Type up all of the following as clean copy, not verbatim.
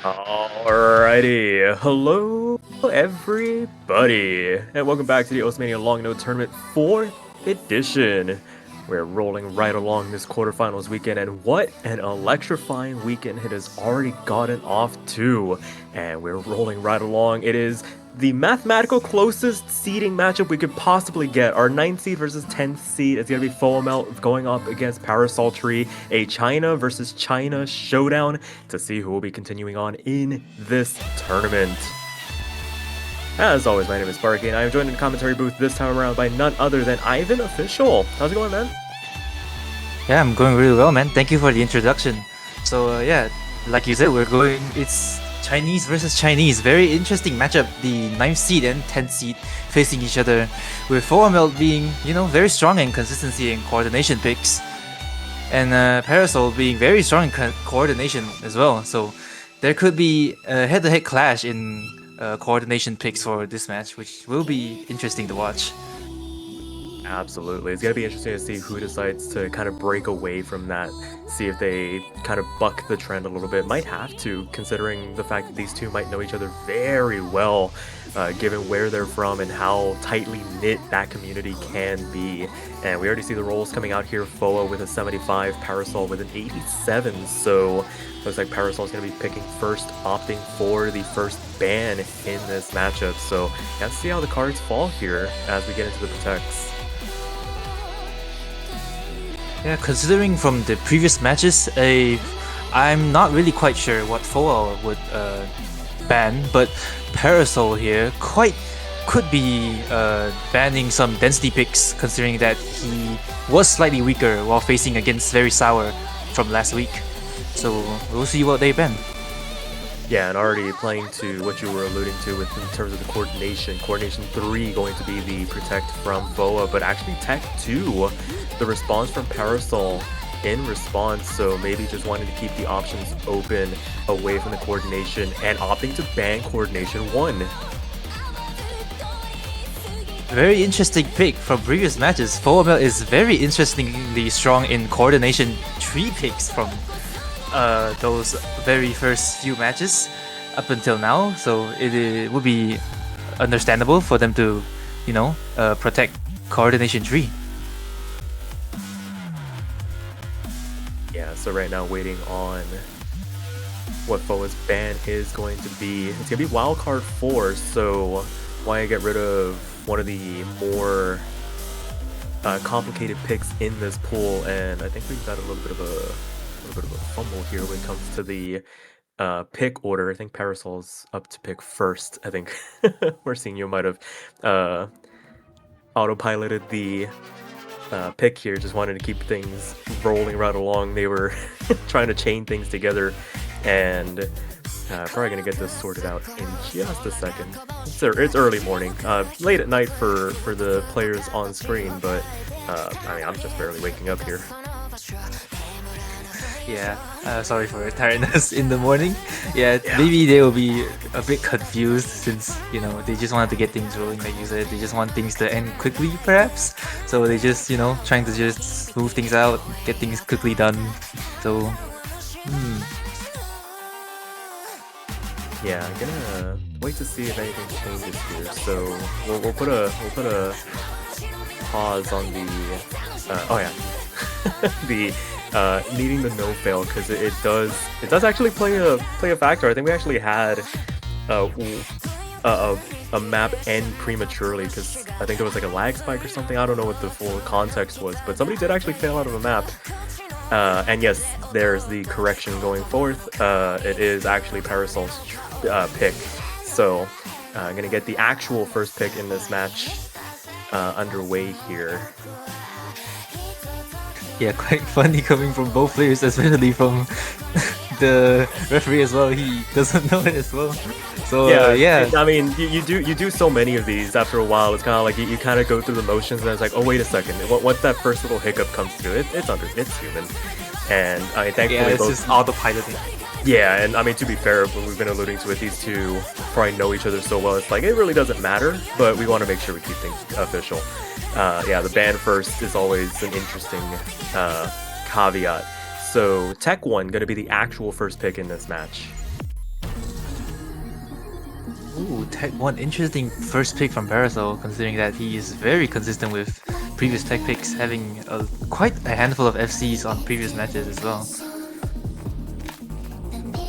Alrighty, hello everybody, and welcome back to the Oceania Long No Tournament 4th edition. We're rolling right along this quarterfinals weekend, and what an electrifying weekend it has already gotten off to. And we're rolling right along. It is the mathematical closest seeding matchup we could possibly get. Our 9th seed versus 10th seed is going to be FoaMelt going up against ParasolTree, a China versus China showdown to see who will be continuing on in this tournament. As always, my name is Sparky, and I am joined in the commentary booth this time around by none other than Ivan Official. How's it going, man? Yeah, I'm going really well, man. Thank you for the introduction. So, yeah, like you said, it's Chinese versus Chinese. Very interesting matchup. The 9th seed and 10th seed facing each other, with FoaMelt being, very strong in consistency and coordination picks, and Parasol being very strong in coordination as well. So, there could be a head-to-head clash in coordination picks for this match, which will be interesting to watch. Absolutely. It's going to be interesting to see who decides to kind of break away from that, see if they kind of buck the trend a little bit. Might have to, considering the fact that these two might know each other very well, given where they're from and how tightly knit that community can be. And we already see the rolls coming out here. Foa with a 75, Parasol with an 87, so looks like Parasol's going to be picking first, opting for the first ban in this matchup. So let's see how the cards fall here as we get into the protects. Yeah, considering from the previous matches, I'm not really quite sure what Foa would ban, but Parasol here could be banning some density picks, considering that he was slightly weaker while facing against Very Sour from last week. So we'll see what they ban. Yeah, and already playing to what you were alluding to in terms of the coordination. Coordination 3 going to be the protect from Foa, but actually Tech 2, the response from Parasol in response, so maybe just wanting to keep the options open away from the coordination and opting to ban coordination 1. Very interesting pick from previous matches. FoaMelt is very interestingly strong in coordination 3 picks from those very first few matches up until now, so it would be understandable for them to, protect coordination 3. Yeah, so right now waiting on what Foa's ban is going to be. It's going to be wildcard 4, so why get rid of one of the more complicated picks in this pool, and I think we've got a little bit of a fumble here when it comes to the pick order. I think Parasol's up to pick first. I think Marcinho might have autopiloted the pick here, just wanted to keep things rolling right along. They were trying to chain things together, and probably gonna get this sorted out in just a second. It's early morning, late at night for the players on screen, but I mean, I'm just barely waking up here. Yeah, sorry for your tiredness in the morning. Yeah, maybe they will be a bit confused since, they just wanted to get things rolling, like you said. They just want things to end quickly, perhaps. So they just, trying to just smooth things out, get things quickly done. So, Yeah, I'm gonna wait to see if anything changes here. So we'll put a pause on the oh yeah the needing the no fail, because it does actually play a factor. I think we actually had a map end prematurely because I think there was like a lag spike or something. I don't know what the full context was, but somebody did actually fail out of a map. And yes, there's the correction going forth. It is actually Parasol's pick. So I'm gonna get the actual first pick in this match underway here. yeah, quite funny coming from both players, especially from the referee as well. He doesn't know it as well. So yeah. I mean, you do so many of these. After a while, it's kind of like you kind of go through the motions, and it's like, oh wait a second, once that first little hiccup comes through, it's human. And I mean, thankfully, It's just autopiloting. Yeah, and I mean, to be fair, when we've been alluding to it, these two probably know each other so well, it's like, it really doesn't matter, but we want to make sure we keep things official. Yeah, the ban first is always an interesting caveat. So, Tech 1 going to be the actual first pick in this match. Ooh, Tech 1, interesting first pick from Parasol, considering that he is very consistent with previous Tech picks, having quite a handful of FCs on previous matches as well.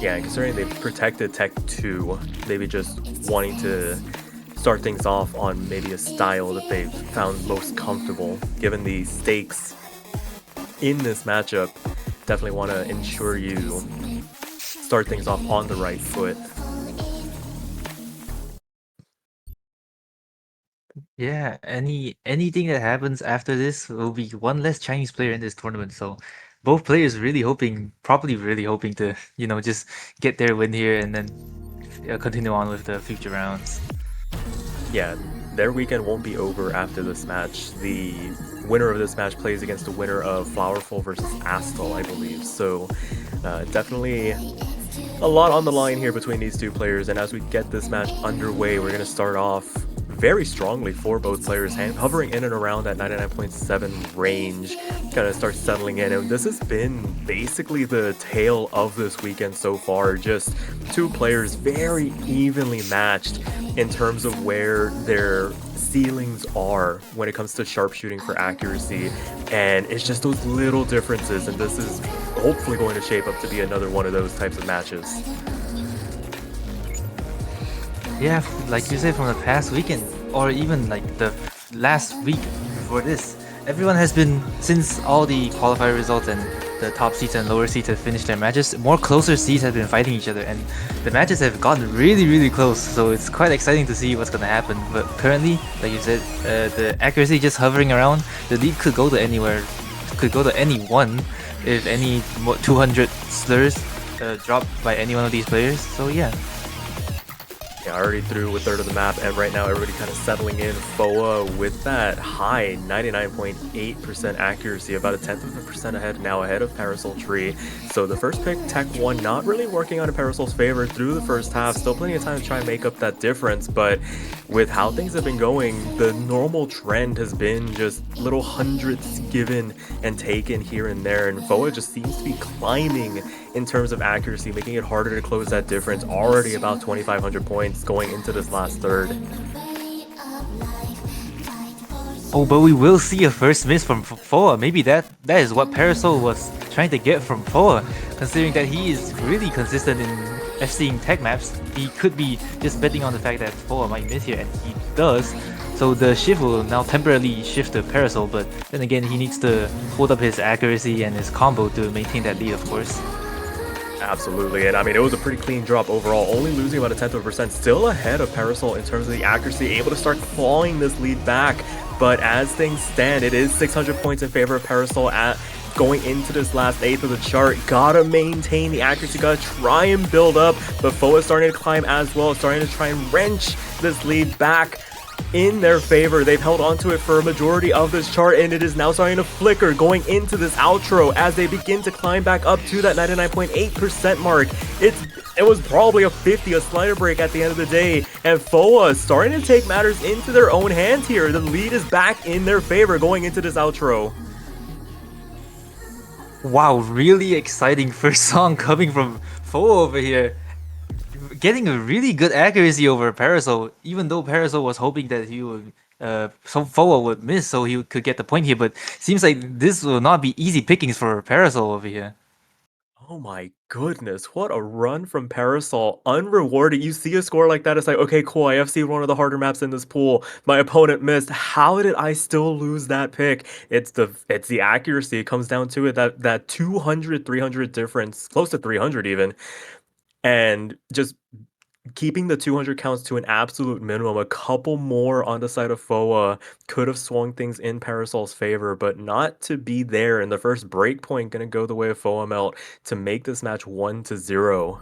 Yeah, and considering they've protected Tech 2, maybe just wanting to start things off on maybe a style that they've found most comfortable, given the stakes in this matchup. Definitely want to ensure you start things off on the right foot. Yeah, anything that happens after this will be one less Chinese player in this tournament. So both players really hoping, probably really hoping to, just get their win here and then continue on with the future rounds. Yeah, their weekend won't be over after this match. The winner of this match plays against the winner of Flowerful versus Astel, I believe. So definitely a lot on the line here between these two players. And as we get this match underway, we're going to start off very strongly for both players, hovering in and around that 99.7 range, kind of start settling in. And this has been basically the tale of this weekend so far. Just two players very evenly matched in terms of where their ceilings are when it comes to sharpshooting for accuracy, and it's just those little differences, and this is hopefully going to shape up to be another one of those types of matches. Yeah, like you said, from the past weekend, or even like the last week before this, everyone has been, since all the qualifier results and the top seeds and lower seeds have finished their matches, more closer seeds have been fighting each other, and the matches have gotten really, really close. So it's quite exciting to see what's gonna happen. But currently, like you said, the accuracy just hovering around. The lead could go to anywhere, could go to anyone if any 200 slurs dropped by any one of these players. So yeah. Yeah, already through a third of the map, and right now everybody kind of settling in. Foa with that high 99.8% accuracy, about a tenth of a percent ahead now, ahead of ParasolTree. So the first pick, Tech 1, not really working out in Parasol's favor through the first half. Still plenty of time to try and make up that difference, but with how things have been going, the normal trend has been just little hundreds given and taken here and there, and Foa just seems to be climbing in terms of accuracy, making it harder to close that difference. Already about 2,500 points going into this last third. Oh, but we will see a first miss from Foa. Maybe that is what Parasol was trying to get from Foa, considering that he is really consistent in FCing tech maps. He could be just betting on the fact that Foa might miss here, and he does. So the shift will now temporarily shift to Parasol, but then again, he needs to hold up his accuracy and his combo to maintain that lead, of course. Absolutely, and I mean, it was a pretty clean drop overall, only losing about a tenth of a percent, still ahead of Parasol in terms of the accuracy, able to start clawing this lead back. But as things stand, it is 600 points in favor of Parasol at going into this last eighth of the chart. Gotta maintain the accuracy, gotta try and build up, but Foa's starting to climb as well, starting to try and wrench this lead back in their favor. They've held onto it for a majority of this chart, and it is now starting to flicker going into this outro as they begin to climb back up to that 99.8% mark. It was probably a 50, a slider break at the end of the day, and Foa starting to take matters into their own hands here. The lead is back in their favor going into this outro. Wow, really exciting first song coming from Foa over here. Getting a really good accuracy over Parasol, even though Parasol was hoping that he would, Foa would miss so he could get the point here, but seems like this will not be easy pickings for Parasol over here. Oh my goodness, what a run from Parasol, unrewarded. You see a score like that, it's like, okay, cool, I FC one of the harder maps in this pool. My opponent missed. How did I still lose that pick? It's the accuracy. It comes down to it, that 200, 300 difference, close to 300 even. And just keeping the 200 counts to an absolute minimum. A couple more on the side of Foa could have swung things in Parasol's favor, but not to be there. And the first break point going to go the way of FoaMelt to make this match 1-0.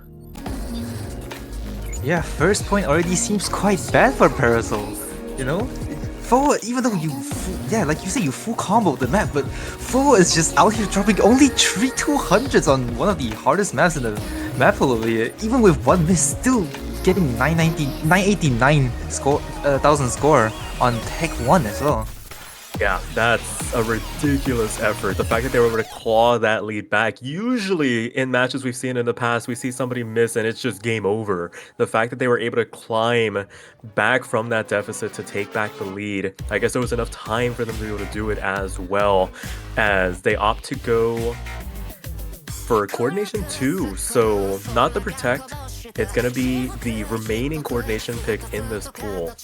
Yeah, first point already seems quite bad for Parasol, you know? Foa, even though like you say, you full combo the map, but Foa is just out here dropping only 3 200s on one of the hardest maps in the map pool over here. Even with one miss, still getting 989 thousand score on Tech 1 as well. Yeah, that's a ridiculous effort. The fact that they were able to claw that lead back. Usually in matches we've seen in the past, we see somebody miss and it's just game over. The fact that they were able to climb back from that deficit to take back the lead, I guess there was enough time for them to be able to do it as well, as they opt to go for coordination 2. So not the protect. It's going to be the remaining coordination pick in this pool.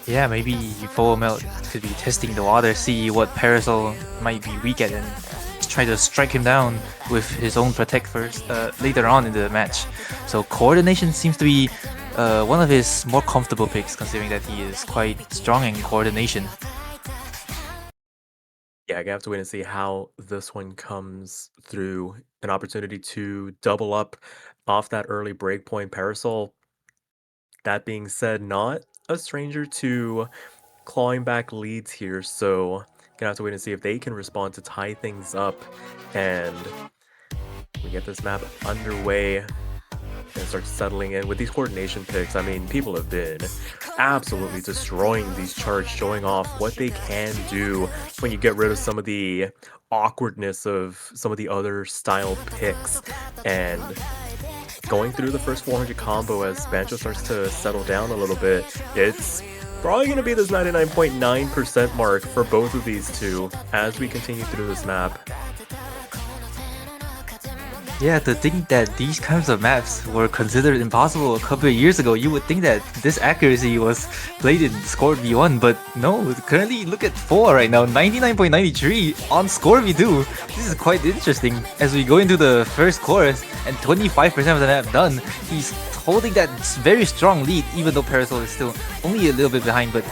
Yeah, maybe FoaMelt could be testing the water, see what Parasol might be weak at, and try to strike him down with his own protect first later on in the match. So coordination seems to be one of his more comfortable picks, considering that he is quite strong in coordination. Yeah, I have to wait and see how this one comes through. An opportunity to double up off that early breakpoint Parasol. That being said, not a stranger to clawing back leads here, so gonna have to wait and see if they can respond to tie things up. And we get this map underway and start settling in with these coordination picks. I mean, people have been absolutely destroying these charts, showing off what they can do when you get rid of some of the awkwardness of some of the other style picks. And going through the first 400 combo as Bancho starts to settle down a little bit, it's probably going to be this 99.9% mark for both of these two as we continue through this map. Yeah, to think that these kinds of maps were considered impossible a couple of years ago, you would think that this accuracy was played in Score V1, but no, currently look at 4 right now, 99.93 on Score V2. This is quite interesting. As we go into the first course and 25% of the map done, he's holding that very strong lead, even though Parasol is still only a little bit behind, but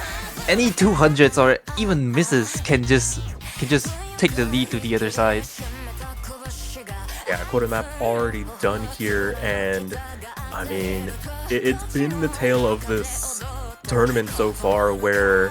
any 200s or even misses can just take the lead to the other side. Yeah, quarter map already done here, and I mean, it's been the tale of this tournament so far where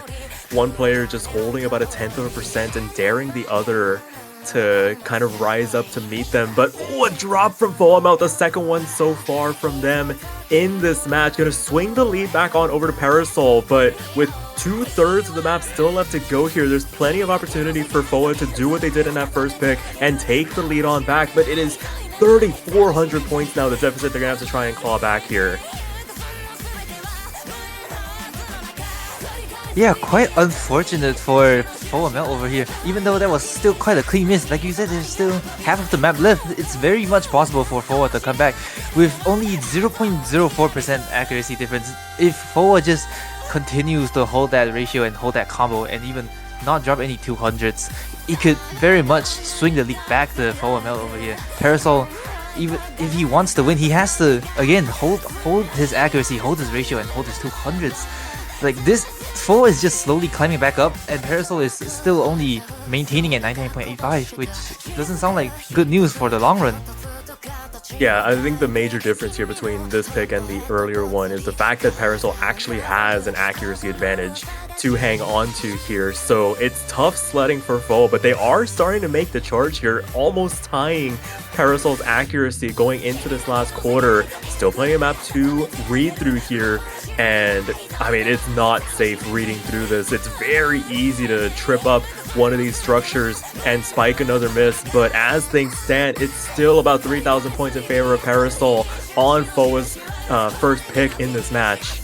one player just holding about 1/10% and daring the other to kind of rise up to meet them. But oh, a drop from FoaMelt, the second one so far from them in this match. Gonna swing the lead back on over to Parasol, but with 2/3 of the map still left to go here, there's plenty of opportunity for Foa to do what they did in that first pick and take the lead on back, but it is 3,400 points now, the deficit they're gonna have to try and claw back here. Yeah, quite unfortunate for FoaMelt over here. Even though that was still quite a clean miss, like you said, there's still half of the map left. It's very much possible for Foa to come back with only 0.04% accuracy difference. If Foa just continues to hold that ratio and hold that combo and even not drop any 200s, it could very much swing the lead back to FoaMelt over here. Parasol, even if he wants to win, he has to again hold his accuracy, hold his ratio, and hold his 200s. Like this, Foa is just slowly climbing back up, and Parasol is still only maintaining at 99.85, which doesn't sound like good news for the long run. Yeah, I think the major difference here between this pick and the earlier one is the fact that Parasol actually has an accuracy advantage to hang on to here. So it's tough sledding for Foa, but they are starting to make the charge here, almost tying Parasol's accuracy going into this last quarter. Still plenty of map to read through here, and I mean, it's not safe reading through this. It's very easy to trip up one of these structures and spike another miss, but as things stand, it's still about 3,000 points in favor of Parasol on Foa's first pick in this match.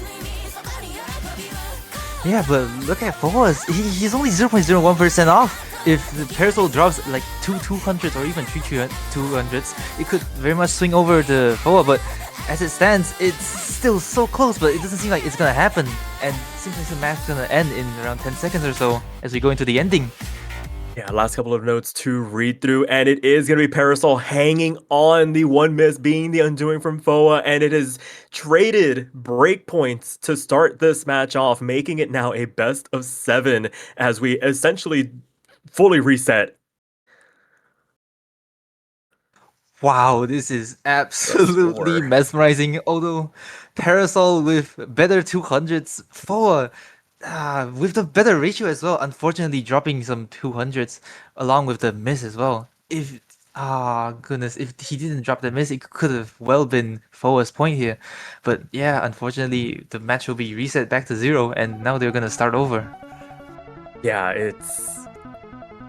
Yeah, but look at Foa's. He's only 0.01% off. If the Parasol drops like 200s or even 200s, it could very much swing over the Foa, but as it stands, it's still so close, but it doesn't seem like it's gonna happen, and it seems like the match's gonna end in around 10 seconds or so as we go into the ending. Yeah, last couple of notes to read through, and it is going to be Parasol hanging on, the one miss being the undoing from Foa, and it has traded breakpoints to start this match off, making it now a best of 7 as we essentially fully reset. Wow, this is The absolutely score. mesmerizing. Although Parasol with better 200s, Foa with the better ratio as well, unfortunately dropping some 200s along with the miss as well. If goodness, if he didn't drop the miss, it could have well been Foa's point here. But yeah, unfortunately the match will be reset back to 0 and now they're gonna start over. Yeah, it's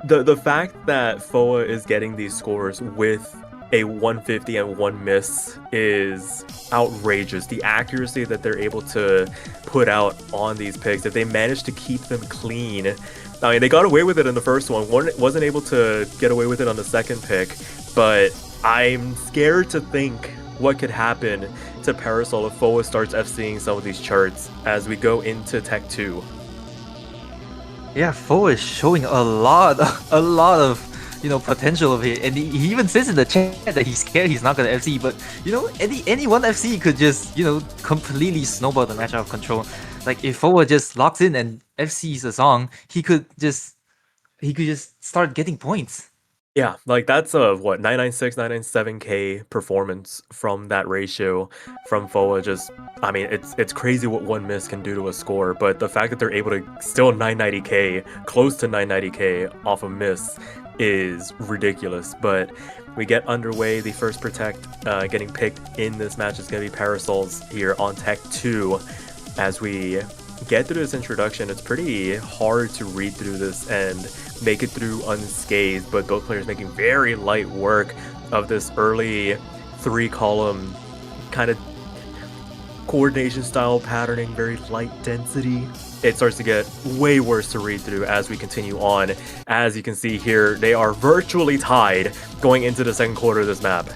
the fact that FoA is getting these scores with a 150 and one miss is outrageous. The accuracy that they're able to put out on these picks, if they manage to keep them clean. I mean, they got away with it in the first one. Wasn't able to get away with it on the second pick, but I'm scared to think what could happen to Parasol if FoA starts FCing some of these charts as we go into Tech 2. Yeah, Fo is showing a lot, a lot of potential of it, and he even says in the chat that he's scared he's not gonna FC. But any one FC could just completely snowball the match out of control. Like if Fo just locks in and FCs a song, he could just start getting points. Yeah, like that's a what 996, 997k performance from that ratio from FoA. Just I mean, it's crazy what one miss can do to a score, but the fact that they're able to still 990k, close to 990k off a miss is ridiculous. But we get underway. The first protect getting picked in this match is going to be Parasols here on Tech 2. As we get through this introduction, it's pretty hard to read through this and make it through unscathed, but both players making very light work of this early 3-column kind of coordination style patterning, very light density. It starts to get way worse to read through as we continue on. As you can see here, they are virtually tied going into the second quarter of this map.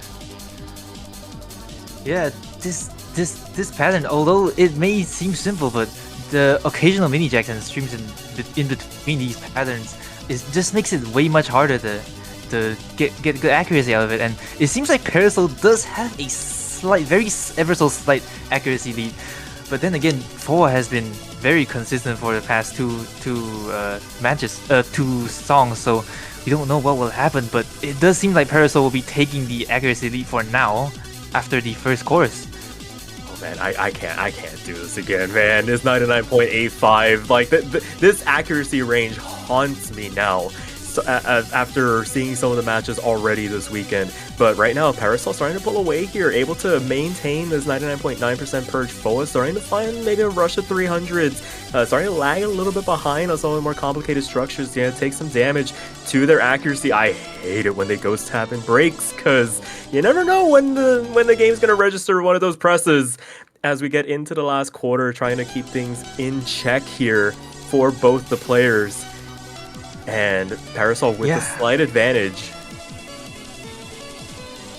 Yeah, this pattern, although it may seem simple, but the occasional mini jacks and streams in between these patterns just makes it way much harder to get good accuracy out of it. And it seems like Parasol does have a ever so slight accuracy lead, but then again, FoA has been very consistent for the past two songs, so we don't know what will happen. But it does seem like Parasol will be taking the accuracy lead for now after the first chorus. Man, I can't do this again, man. This 99.85, like this accuracy range haunts me now. So, after seeing some of the matches already this weekend, but right now Parasol starting to pull away here, able to maintain this 99.9% purge. FoA starting to find maybe a rush of 300s, starting to lag a little bit behind on some of the more complicated structures. Yeah, take some damage to their accuracy. I hate it when they ghost tap and breaks, because you never know when the game's gonna register one of those presses. As we get into the last quarter, trying to keep things in check here for both the players. And Parasol with a slight advantage.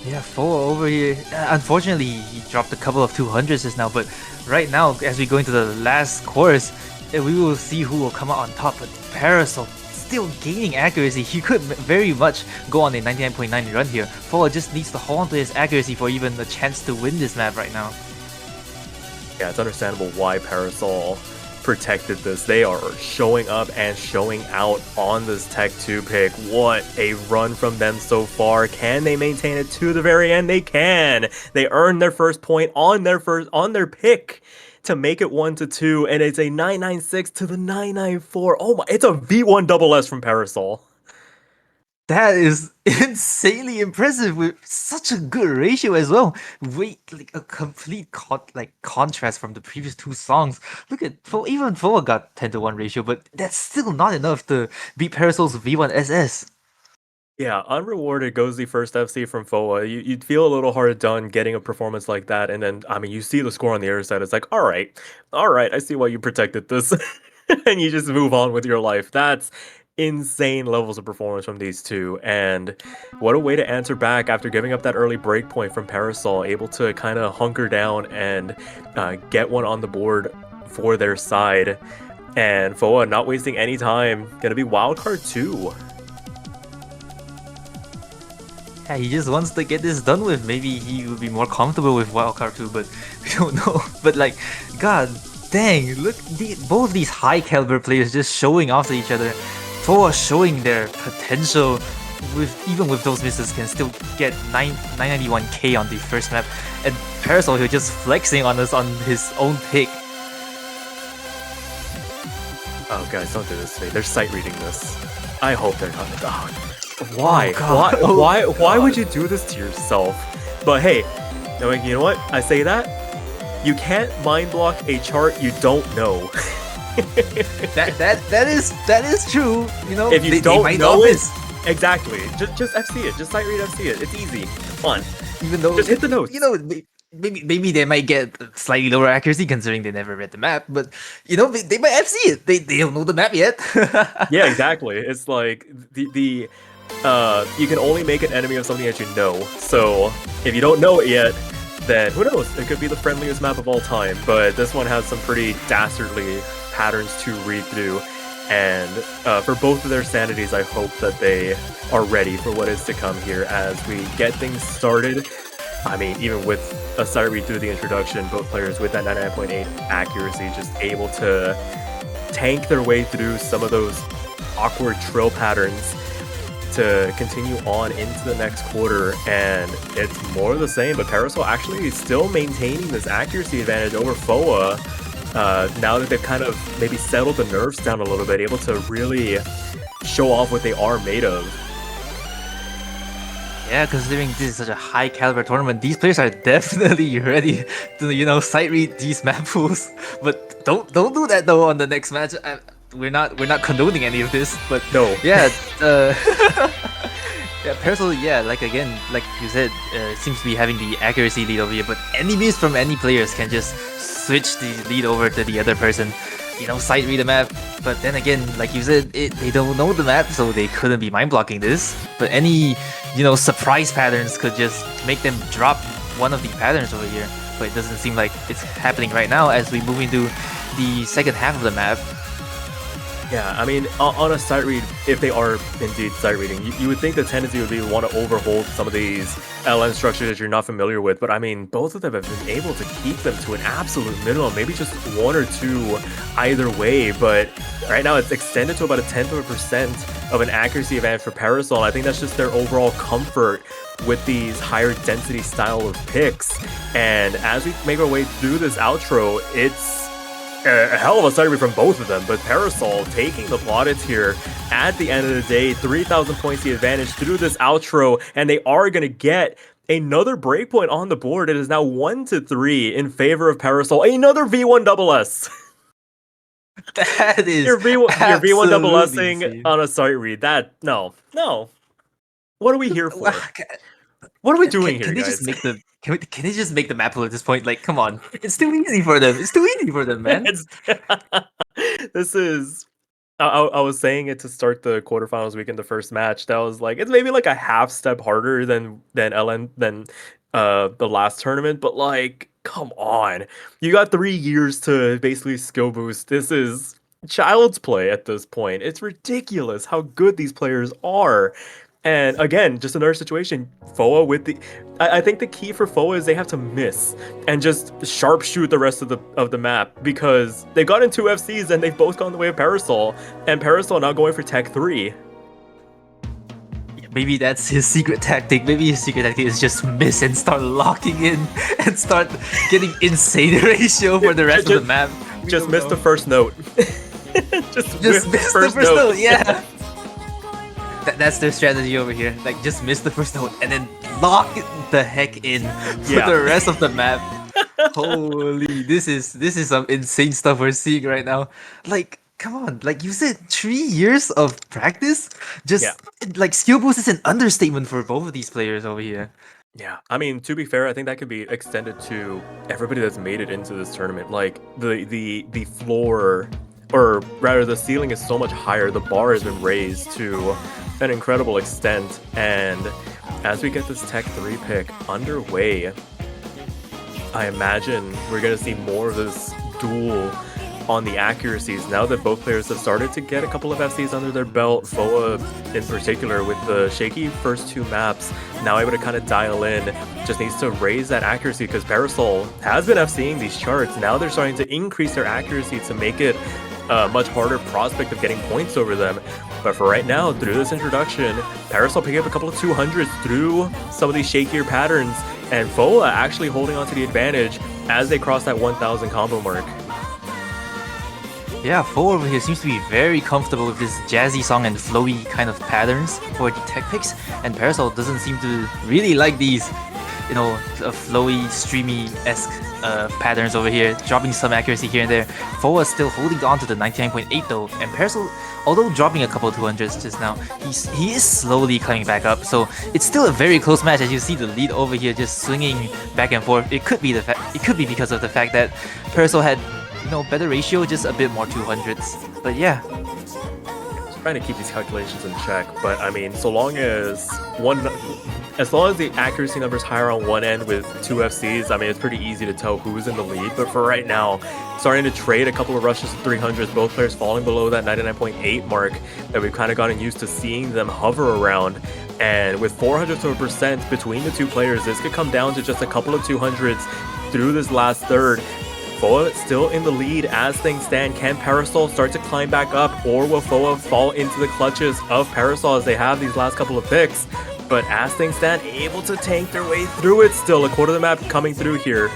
Yeah, FoA over here. Unfortunately, he dropped a couple of 200s just now, but right now, as we go into the last course, we will see who will come out on top. But Parasol still gaining accuracy. He could very much go on a 99.9 run here. FoA just needs to hold on to his accuracy for even a chance to win this map right now. Yeah, it's understandable why Parasol protected this. They are showing up and showing out on this Tech 2 pick. What a run from them so far. Can they maintain it to the very end? They can. They earned their first point on their pick to make it 1-2, and it's a 996 to the 994. Oh my, it's a V1 double S from Parasol. That is insanely impressive with such a good ratio as well. Wait, like a complete contrast from the previous two songs. Look at even FoA got 10-1 ratio, but that's still not enough to beat Parasol's V1 SS. Yeah, unrewarded goes the first FC from FoA. You'd feel a little hard done getting a performance like that, and then I mean you see the score on the other side. It's like, all right, I see why you protected this, and you just move on with your life. That's insane levels of performance from these two, and what a way to answer back after giving up that early break point from Parasol, able to kind of hunker down and get one on the board for their side. And FoA not wasting any time, gonna be wildcard 2. Yeah, he just wants to get this done with. Maybe he will be more comfortable with wildcard 2, but we don't know. But like, god dang, look, both these high caliber players just showing off to each other. FoA showing their potential even with those misses can still get 991k on the first map, and Parasol here just flexing on us on his own pick. Oh guys, don't do this to me. They're sight reading this. I hope they're not. Oh, why? Oh, Why would you do this to yourself? But hey, you know what? I say that you can't mind block a chart you don't know. That is true. You know, If you they don't might know not it, miss. exactly. Just FC it. Just sight read FC it. It's easy. It's fun. Even though, Just hit the notes. you know, maybe they might get slightly lower accuracy considering they never read the map, but you know, they might FC it. They don't know the map yet. Yeah, exactly. It's like you can only make an enemy of something that you know. So if you don't know it yet, then who knows? It could be the friendliest map of all time. But this one has some pretty dastardly patterns to read through. And for both of their sanities, I hope that they are ready for what is to come here as we get things started. I mean, even with a sight read through the introduction, both players with that 99.8 accuracy just able to tank their way through some of those awkward trill patterns to continue on into the next quarter, and it's more of the same, but Parasol actually still maintaining this accuracy advantage over FoA now that they've kind of maybe settled the nerves down a little bit, able to really show off what they are made of. Yeah, considering this is such a high caliber tournament, these players are definitely ready to, you know, sight read these map pools. But don't do that though on the next match. We're not condoning any of this. But No. yeah, yeah, Parasol, yeah, like again, like you said, seems to be having the accuracy lead over here. But any miss from any players can just switch the lead over to the other person. You know, sight read the map. But then again, like you said, they don't know the map, so they couldn't be mind blocking this. But any, you know, surprise patterns could just make them drop one of the patterns over here. But it doesn't seem like it's happening right now as we move into the second half of the map. Yeah, I mean, on a sight read, if they are indeed sight reading, you would think the tendency would be to want to overhold some of these LN structures that you're not familiar with, but I mean, both of them have been able to keep them to an absolute minimum, maybe just one or two either way, but right now it's extended to about a 0.1% of an accuracy advantage for Parasol, and I think that's just their overall comfort with these higher density style of picks. And as we make our way through this outro, it's a hell of a sight read from both of them, but Parasol taking the plaudits here at the end of the day, 3,000 points the advantage through this outro, and they are going to get another breakpoint on the board. It is now 1-3 in favor of Parasol. Another V1 double S. That is Your V1 double absolutely S'ing insane. on a sight read. No. What are we here for? What are we doing here, Can they guys? just make the can they just make the map pool at this point? Like, come on, it's too easy for them. It's too easy for them, man. This is. I was saying it to start the quarterfinals weekend, the first match. That was like it's maybe like a half step harder than the last tournament, but like, come on, you got 3 years to basically skill boost. This is child's play at this point. It's ridiculous how good these players are. And again, just another situation. FoA with the, I think the key for FoA is they have to miss and just sharpshoot the rest of the map, because they got in 2 FCs and they've both gone the way of Parasol, and Parasol now going for Tech 3. Maybe that's his secret tactic. Maybe his secret tactic is just miss and start locking in and start getting insane ratio for the rest of the map. Just miss the first note. just miss the first note. Yeah. That's their strategy over here. Like, just miss the first note and then lock the heck in for the rest of the map. Holy, this is some insane stuff we're seeing right now. Like, come on, like you said, 3 years of practice. Like, skill boost is an understatement for both of these players over here. Yeah, I mean, to be fair, I think that could be extended to everybody that's made it into this tournament. Like, the floor, or rather the ceiling, is so much higher. The bar has been raised to an incredible extent, and as we get this Tech 3 pick underway, I imagine we're going to see more of this duel on the accuracies now that both players have started to get a couple of FCs under their belt. FoA in particular, with the shaky first 2 maps, now able to kind of dial in, just needs to raise that accuracy, because Parasol has been FCing these charts. Now they're starting to increase their accuracy to make it a much harder prospect of getting points over them. But for right now, through this introduction, Parasol picking up a couple of 200s through some of these shakier patterns, and FoA actually holding on to the advantage as they cross that 1,000 combo mark. Yeah, FoA over here seems to be very comfortable with this jazzy song and flowy kind of patterns for the tech picks, and Parasol doesn't seem to really like these, you know, flowy, streamy-esque patterns over here, dropping some accuracy here and there. Foa still holding on to the 99.8 though, and Parasol, although dropping a couple 200s just now, he is slowly coming back up. So it's still a very close match as you see the lead over here just swinging back and forth. It could be because of the fact that Parasol had better ratio, just a bit more 200s. But yeah, Trying to keep these calculations in check, but I mean, as long as the accuracy number is higher on one end with 2 FCs, I mean, it's pretty easy to tell who's in the lead. But for right now, starting to trade a couple of rushes to 300s, both players falling below that 99.8 mark that we've kind of gotten used to seeing them hover around. And with 400% between the two players, this could come down to just a couple of 200s through this last third. Foa still in the lead as things stand. Can Parasol start to climb back up, or will Foa fall into the clutches of Parasol as they have these last couple of picks? But as things stand, able to tank their way through it still. A quarter of the map coming through here.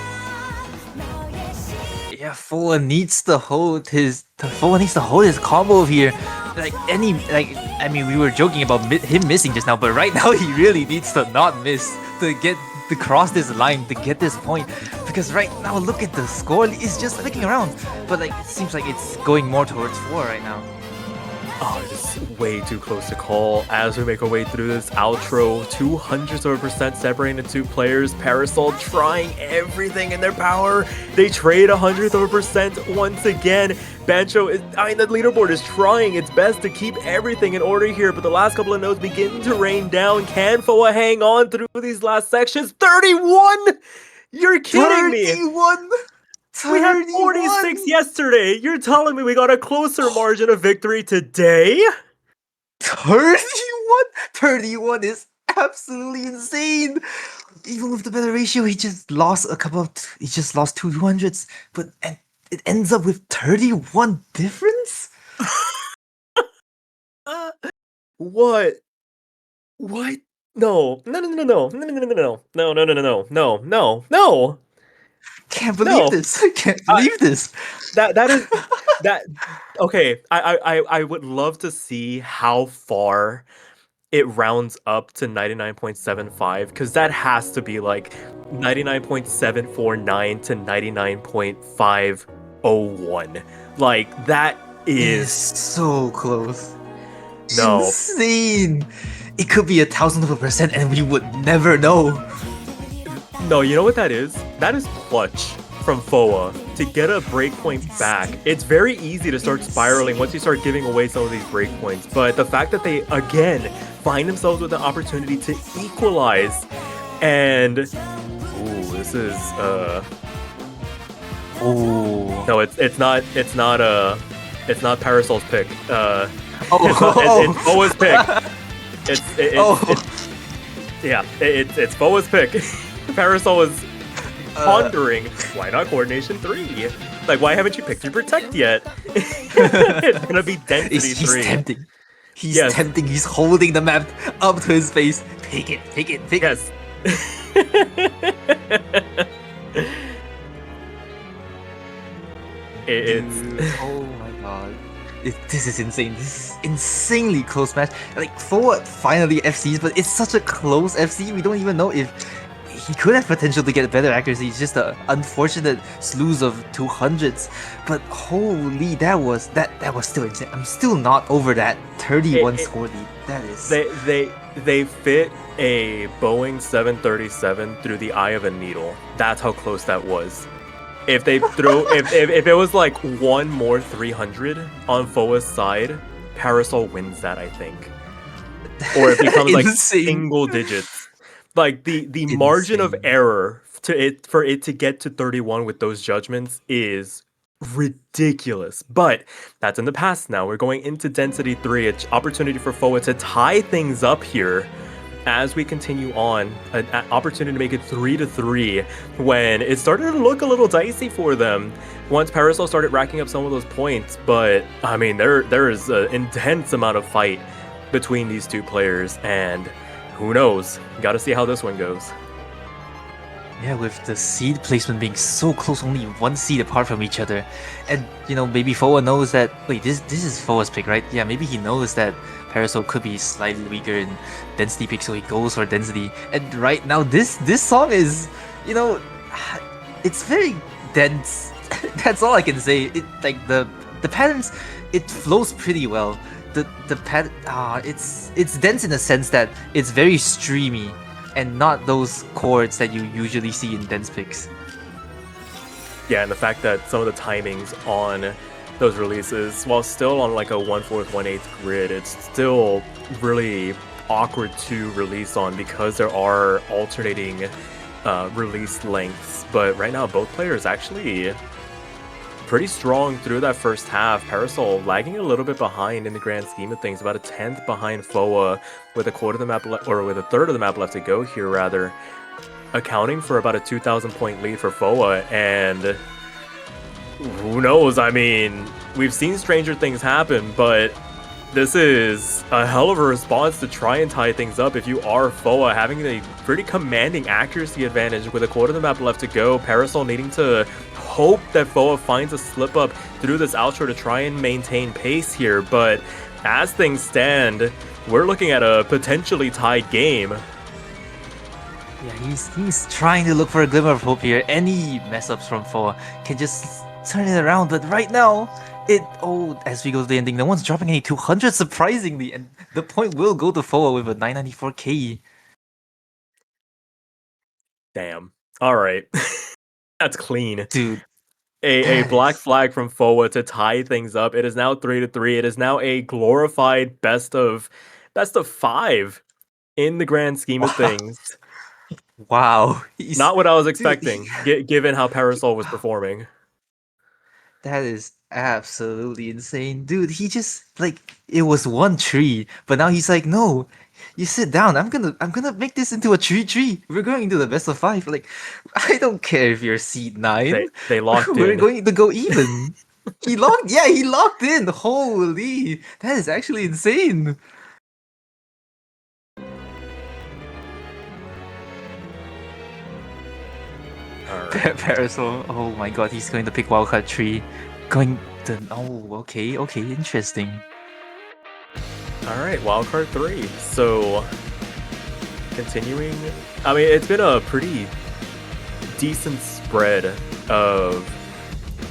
yeah, Foa needs to hold his combo here. I mean, we were joking about him missing just now, but right now he really needs to not miss to cross this line to get this point, because right now look at the score, it's just flicking around, but like it seems like it's going more towards 4 right now. Oh, just way too close to call as we make our way through this outro. 200% separating the two players. Parasol trying everything in their power. They trade 100% once again. Bancho is, the leaderboard is trying its best to keep everything in order here, but the last couple of nodes begin to rain down. Can Foa hang on through these last sections? 31! You're kidding me! 31! We had 46 yesterday. You're telling me we got a closer margin of victory today? 31? 31 is absolutely insane. Even with the better ratio, he just lost two 200s, but it ends up with 31 difference? What? What? No. No. Can't believe this. Can't believe this. That is that okay. I would love to see how far it rounds up to 99.75, because that has to be like 99.749 to 99.501. Like that is so close. no. Insane. It could be 1,000% and we would never know. No, you know what that is? That is clutch from Foa to get a breakpoint back. It's very easy to start spiraling once you start giving away some of these breakpoints, but the fact that they again find themselves with an opportunity to equalize, and this is no, it's not Parasol's pick. It's Foa's pick. It's Foa's pick. Parasol was pondering, why not Coordination 3? Like, why haven't you picked your Protect yet? It's gonna be Density 3. He's tempting. He's tempting. He's holding the map up to his face. Pick it. Yes. Oh my god. This is insane. This is insanely close match. Like, Forward finally FCs, but it's such a close FC. We don't even know if he could have potential to get better accuracy. It's just an unfortunate slews of 200s. But holy, that was still insane. I'm still not over that 31 score lead. That is. They fit a Boeing 737 through the eye of a needle. That's how close that was. If they threw, if it was like one more 300 on Foa's side, Parasol wins that, I think. Or it becomes like single digits. Like the margin of error for it to get to 31 with those judgments is ridiculous. But that's in the past now. We're going into Density 3, an opportunity for Foa to tie things up here. As we continue on, an opportunity to make it 3-3 when it started to look a little dicey for them once Parasol started racking up some of those points. But I mean, there is an intense amount of fight between these two players, and who knows? Got to see how this one goes. Yeah, with the seed placement being so close, only one seed apart from each other, and maybe Foa knows that. Wait, this is Foa's pick, right? Yeah, maybe he knows that Parasol could be slightly weaker in density pick, so he goes for density. And right now, this song is, it's very dense. That's all I can say. It like the patterns, it flows pretty well. The pat it's dense in the sense that it's very streamy and not those chords that you usually see in dense picks. Yeah, and the fact that some of the timings on those releases, while still on like a 1/4, 1/8 grid, it's still really awkward to release on because there are alternating release lengths. But right now, both players actually pretty strong through that first half. Parasol lagging a little bit behind in the grand scheme of things, about a 10th behind FoA with a quarter of the map or with a third of the map left to go here, rather, accounting for about a 2,000 point lead for FoA. And who knows? I mean, we've seen stranger things happen, but this is a hell of a response to try and tie things up if you are FoA, having a pretty commanding accuracy advantage with a quarter of the map left to go. Parasol needing to hope that FoA finds a slip up through this outro to try and maintain pace here, but as things stand, we're looking at a potentially tied game. Yeah, he's trying to look for a glimmer of hope here. Any mess ups from FoA can just turn it around, but right now, as we go to the ending, no one's dropping any 200 surprisingly, and the point will go to FoA with a 994k. Damn. All right. That's clean. Dude, A that black is flag from FoA to tie things up. It is now 3-3. It is now a glorified best of 5 in the grand scheme of wow. things. Wow. Not what I was Dude, expecting, given how Parasol was performing. that is absolutely insane. Dude, he just like it was one tree, but now he's like, no, you sit down. I'm gonna make this into a tree. We're going into the best of 5. Like, I don't care if you're seed 9. They locked We're in. going to go even. He locked in. Holy, that is actually insane. All right. Parasol, oh my god, he's going to pick wildcard tree. Going to okay, interesting. All right, wildcard 3. So, continuing. I mean, it's been a pretty decent spread of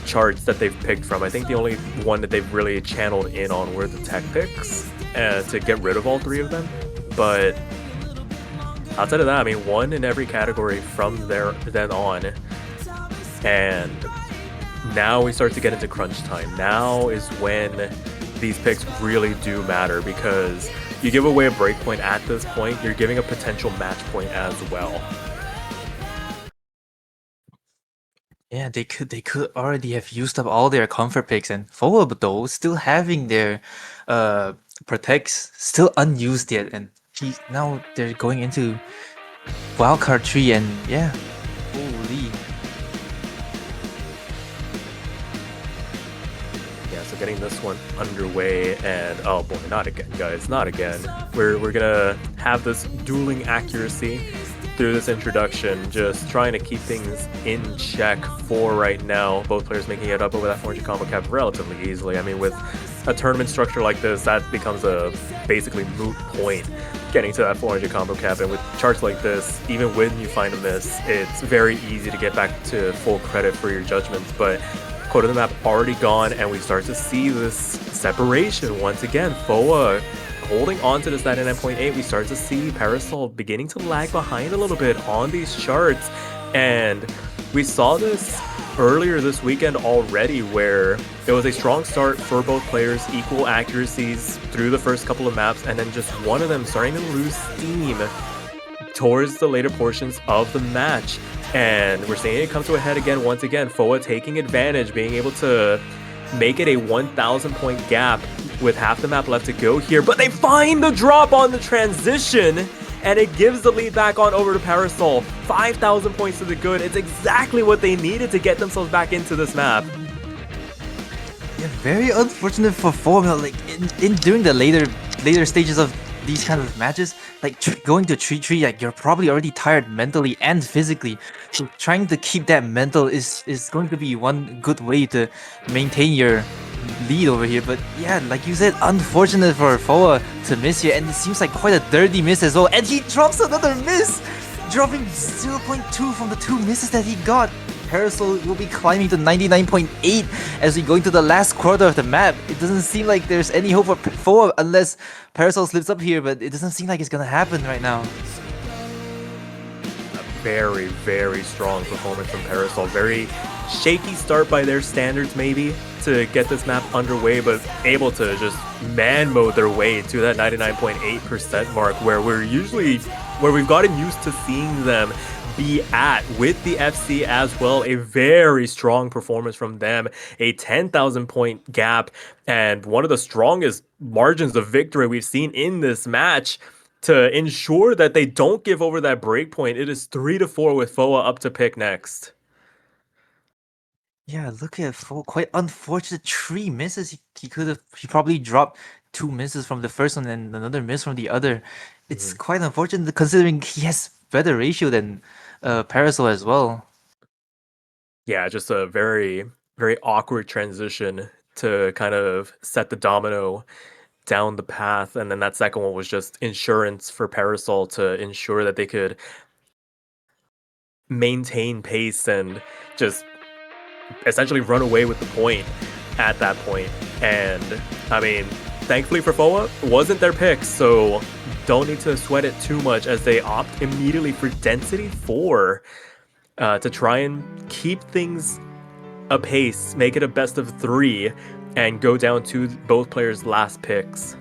charts that they've picked from. I think the only one that they've really channeled in on were the tech picks to get rid of all 3 of them. But outside of that, I mean, one in every category from then on. And now we start to get into crunch time. Now is when these picks really do matter, because you give away a breakpoint at this point, you're giving a potential match point as well. Yeah, they could already have used up all their comfort picks, and FoA though still having their protects still unused yet, and now they're going into wildcard tree, and yeah, holy. Yeah, so getting this one underway, and oh boy, not again, guys, not again. We're gonna have this dueling accuracy through this introduction, just trying to keep things in check for right now. Both players making it up over that 400 combo cap relatively easily. I mean, with a tournament structure like this, that becomes a basically moot point, getting to that 400 combo cap. And with charts like this, even when you find a miss, it's very easy to get back to full credit for your judgments. But quarter of the map already gone, and we start to see this separation once again. FoA holding on to this 99.8, we start to see Parasol beginning to lag behind a little bit on these charts. And we saw this earlier this weekend already, where it was a strong start for both players, equal accuracies through the first couple of maps, and then just one of them starting to lose steam towards the later portions of the match. And we're seeing it come to a head again, once again. FoA taking advantage, being able to make it a 1,000 point gap with half the map left to go here, but they find the drop on the transition, and it gives the lead back on over to Parasol. 5,000 points to the good. It's exactly what they needed to get themselves back into this map. Yeah, very unfortunate for FoaMelt. Like in during the later stages of these kind of matches, like going to tree, like you're probably already tired mentally and physically. So trying to keep that mental is going to be one good way to maintain your lead over here. But yeah, like you said, unfortunate for FoA to miss here, and it seems like quite a dirty miss as well. And he drops another miss, dropping 0.2 from the 2 misses that he got. Parasol will be climbing to 99.8 as we go into the last quarter of the map. It doesn't seem like there's any hope for FoaMelt unless Parasol slips up here, but it doesn't seem like it's gonna happen right now. Very, very strong performance from Parasol. Very shaky start by their standards, maybe, to get this map underway, but able to just man mode their way to that 99.8% mark where we've gotten used to seeing them be at with the FC as well. A very strong performance from them, a 10,000 point gap, and one of the strongest margins of victory we've seen in this match. To ensure that they don't give over that break point, it is 3-4 with FoA up to pick next. Yeah, look at quite unfortunate 3 misses. He probably dropped 2 misses from the first one and another miss from the other. It's Mhm. quite unfortunate considering he has better ratio than Parasol as well. Yeah, just a very, very awkward transition to kind of set the domino down the path. And then that second one was just insurance for Parasol to ensure that they could maintain pace and just essentially run away with the point at that point. And I mean, thankfully for FoA, wasn't their pick, so don't need to sweat it too much as they opt immediately for Density 4 to try and keep things apace, make it a best of 3, and go down to both players' last picks.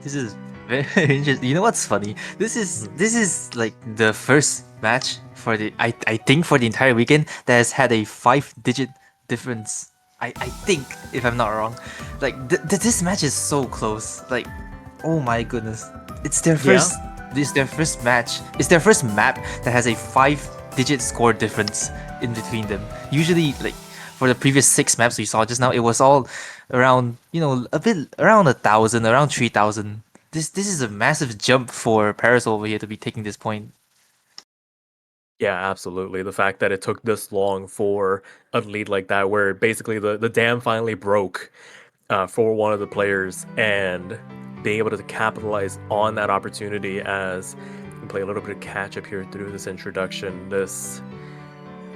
This is very interesting. You know what's funny? This is like the first match for the I think for the entire weekend that has had a 5-digit difference. I think if I'm not wrong, like this match is so close. Like, oh my goodness, it's their Yeah, first. This is their first match. It's their first map that has a 5-digit score difference in between them. Usually, like for the previous 6 maps we saw just now, it was all around, a bit around 1,000, around 3,000. This is a massive jump for Parasol over here to be taking this point. yeah, absolutely. The fact that it took this long for a lead like that, where basically the dam finally broke for one of the players, and being able to capitalize on that opportunity as we play a little bit of catch up here through this introduction. This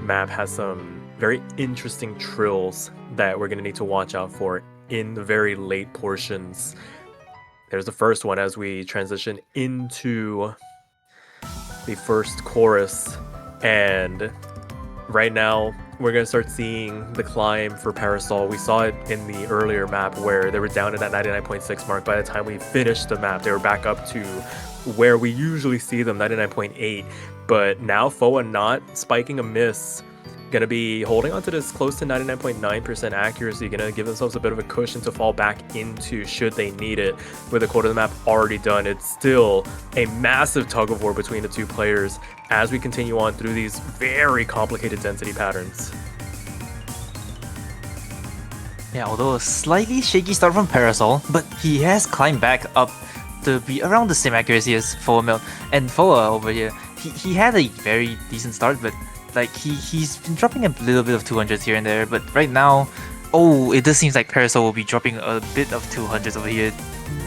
map has some very interesting trills that we're going to need to watch out for in the very late portions. There's the first one as we transition into the first chorus, and right now we're going to start seeing the climb for Parasol. We saw it in the earlier map where they were down at that 99.6 mark. By the time we finished the map, they were back up to where we usually see them, 99.8. But now FoA not spiking a miss, going to be holding on to this close to 99.9% accuracy, going to give themselves a bit of a cushion to fall back into should they need it. With a quarter of the map already done, it's still a massive tug of war between the two players as we continue on through these very complicated density patterns. Yeah, although a slightly shaky start from Parasol, but he has climbed back up to be around the same accuracy as FoaMelt. And FoA over here, he had a very decent start, but like he's been dropping a little bit of 200s here and there. But right now, oh, it does seem like Parasol will be dropping a bit of 200s over here,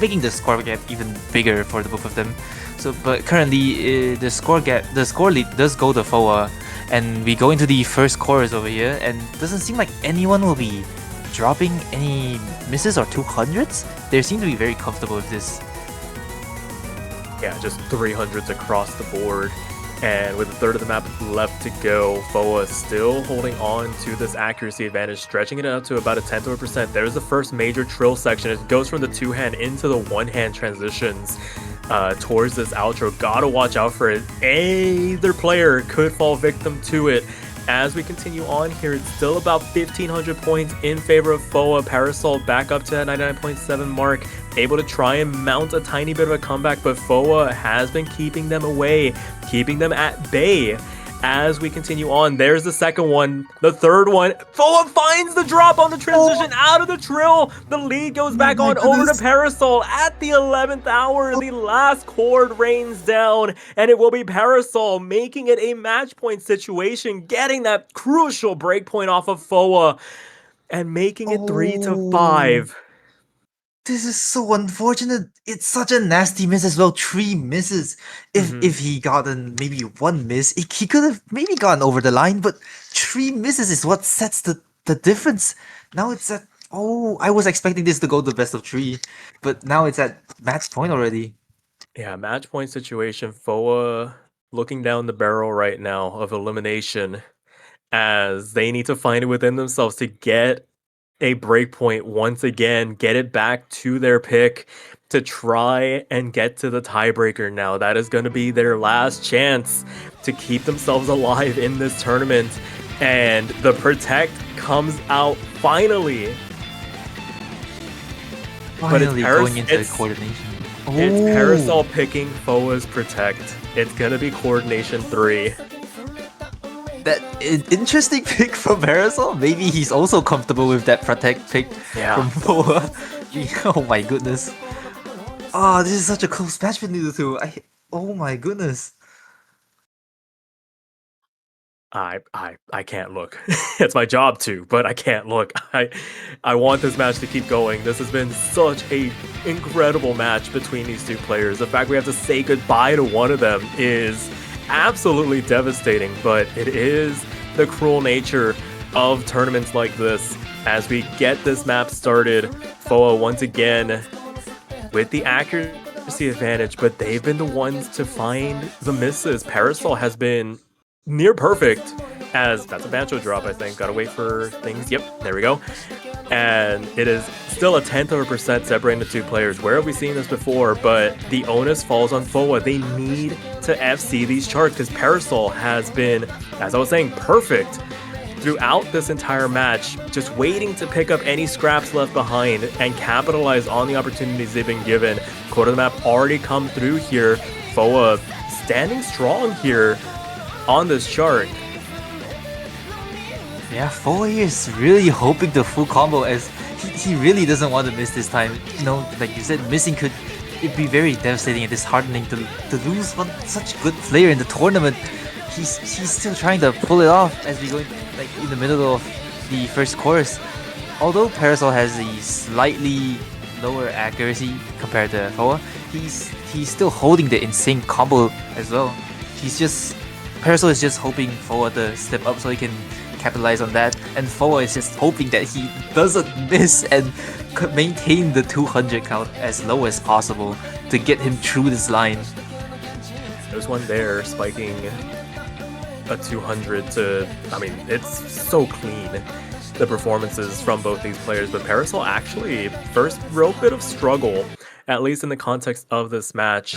making the score gap even bigger for the both of them. So, but currently the score lead does go to FoA, and we go into the first chorus over here, and doesn't seem like anyone will be dropping any misses or 200s. They seem to be very comfortable with this. Yeah, just 300s across the board. And with a third of the map left to go, FoA still holding on to this accuracy advantage, stretching it out to about a 10th of a percent. There's the first major trill section. It goes from the two-hand into the one-hand transitions towards this outro. Gotta watch out for it. Either player could fall victim to it. As we continue on here, it's still about 1,500 points in favor of FoA. Parasol back up to that 99.7 mark, able to try and mount a tiny bit of a comeback, but FoA has been keeping them away, keeping them at bay. As we continue on, there's the second one, the third one. FoA finds the drop on the transition out of the trill. The lead goes back My on over to goodness. Parasol at the 11th hour. The last chord rains down, and it will be Parasol making it a match point situation, getting that crucial break point off of FoA, and making it 3-5. This is so unfortunate. It's such a nasty miss as well. Three misses. If he gotten maybe one miss, he could have maybe gotten over the line, but three misses is what sets the difference. Now it's at oh, I was expecting this to go to best of three, but now it's at match point already. Yeah, match point situation. FoA looking down the barrel right now of elimination as they need to find it within themselves to get a breakpoint once again, get it back to their pick to try and get to the tiebreaker now. That is going to be their last chance to keep themselves alive in this tournament. And the Protect comes out finally. But Finally going into the coordination. It's Oh, Parasol picking FoA's Protect. It's gonna be Coordination 3. that interesting pick from Parasol. Maybe he's also comfortable with that protect pick Yeah. from Boa. Oh my goodness. Oh, this is such a close match between the two. Oh my goodness. I can't look. It's my job to, but I can't look. I want this match to keep going. This has been such a incredible match between these two players. The fact we have to say goodbye to one of them is absolutely devastating, but it is the cruel nature of tournaments like this. As we get this map started, FoA once again with the accuracy advantage, but they've been the ones to find the misses. Parasol has been near perfect, as that's a Bancho drop, I think. Gotta wait for things. Yep, there we go. And it is still a 10th of a % separating the two players. Where have we seen this before? But the onus falls on FoA. They need to FC these charts because Parasol has been, as I was saying, perfect throughout this entire match, just waiting to pick up any scraps left behind and capitalize on the opportunities they've been given. Quarter of the map already come through here. FoA standing strong here on this chart. Yeah, Foa is really hoping the full combo as he really doesn't want to miss this time. You know, like you said, missing could it'd be very devastating and disheartening to lose one such good player in the tournament. He's still trying to pull it off as we go like in the middle of the first course. Although Parasol has a slightly lower accuracy compared to Foa, he's still holding the insane combo as well. Parasol is just hoping Foa to step up so he can capitalize on that, and FoA is just hoping that he doesn't miss and maintain the 200 count as low as possible to get him through this line. There's one there spiking a 200 to, I mean, it's so clean, the performances from both these players, but Parasol actually, first real bit of struggle, at least in the context of this match,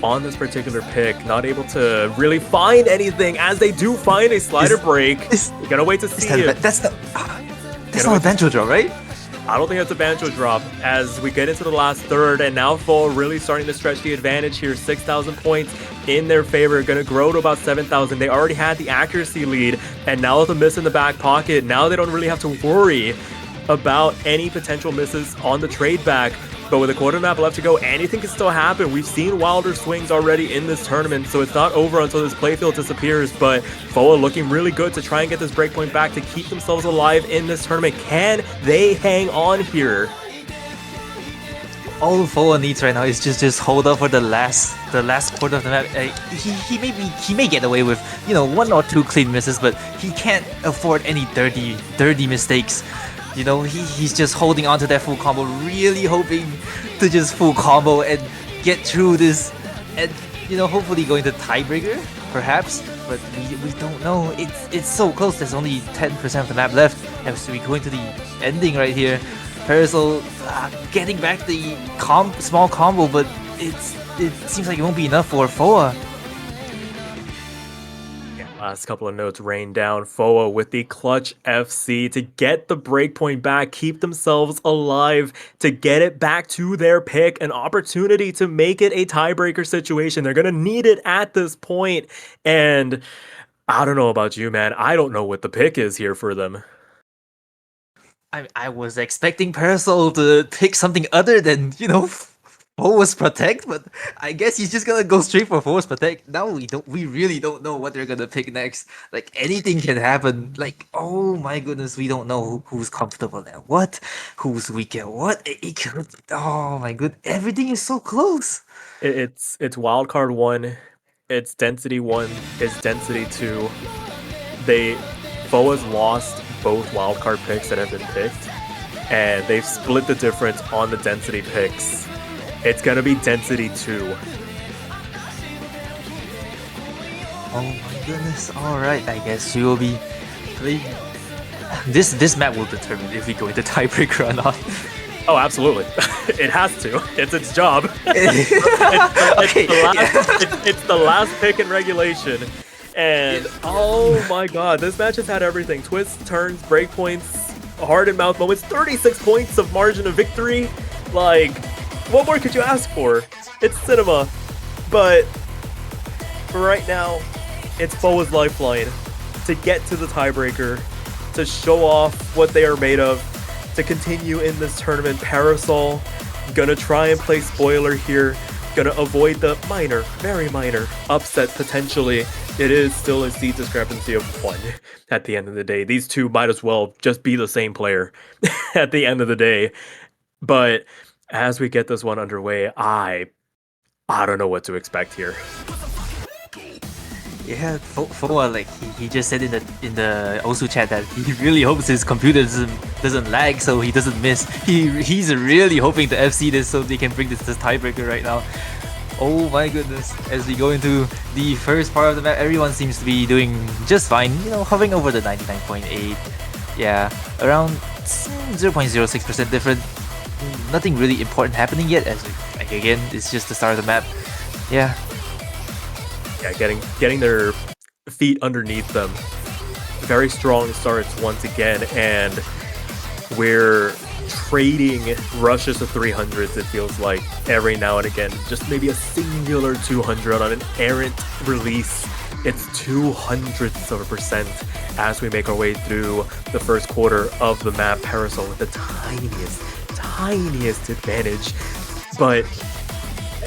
on this particular pick, not able to really find anything as they do find a slider break. You gotta wait to see it. That's not a Bancho draw, right? I don't think that's a Bancho drop as we get into the last third, and now FoA really starting to stretch the advantage here. 6,000 points in their favor, gonna grow to about 7,000. They already had the accuracy lead, and now with a miss in the back pocket, now they don't really have to worry about any potential misses on the trade back. But with a quarter map left to go, anything can still happen. We've seen wilder swings already in this tournament, so it's not over until this playfield disappears. But FoA looking really good to try and get this breakpoint back to keep themselves alive in this tournament. Can they hang on here? All FoA needs right now is just hold up for the last quarter of the map. He may get away with one or two clean misses, but he can't afford any dirty mistakes. He's just holding on to that full combo, really hoping to just full combo and get through this, and hopefully going to tiebreaker, perhaps. But we don't know. It's so close. There's only 10% of the map left, and so we're going to the ending right here. Parasol getting back the small combo, but it seems like it won't be enough for FoA. Last couple of notes rain down. FoA with the clutch FC to get the breakpoint back, keep themselves alive, to get it back to their pick, an opportunity to make it a tiebreaker situation. They're going to need it at this point. And I don't know about you, man. I don't know what the pick is here for them. I was expecting Parasol to pick something other than, Force Protect, but I guess he's just gonna go straight for Force Protect. Now we really don't know what they're gonna pick next. Like anything can happen. Like, oh my goodness, we don't know who's comfortable at what, who's weak at what. Oh my good, everything is so close. It's wildcard 1, it's density 1, it's density 2. They FOA's lost both wildcard picks that have been picked, and they've split the difference on the density picks. It's gonna be density 2. Oh my goodness. Alright, I guess we will be playing. This map will determine if we go into tiebreaker or not. Oh, absolutely. It has to. It's its job. Okay, It's the last pick in regulation. And oh my god, this match has had everything. Twists, turns, breakpoints, hard and mouth moments, 36 points of margin of victory. Like, what more could you ask for? It's cinema. But for right now, it's FOA's lifeline to get to the tiebreaker, to show off what they are made of, to continue in this tournament. Parasol gonna try and play spoiler here, gonna avoid the minor, very minor upset potentially. It is still a seed discrepancy of 1 at the end of the day. These two might as well just be the same player at the end of the day. But as we get this one underway, I don't know what to expect here. Yeah, Foa, like he just said in the Osu chat that he really hopes his computer doesn't lag so he doesn't miss. He's really hoping to FC this so they can bring this tiebreaker right now. Oh my goodness. As we go into the first part of the map, everyone seems to be doing just fine, you know, hovering over the 99.8. Yeah, around 0.06% different. Nothing really important happening yet, as like again, it's just the start of the map. Yeah. Yeah, getting their feet underneath them. Very strong starts once again, and we're trading rushes to 300s, it feels like, every now and again. Just maybe a singular 200 on an errant release. It's 200% as we make our way through the first quarter of the map. Parasol with the tiniest advantage. But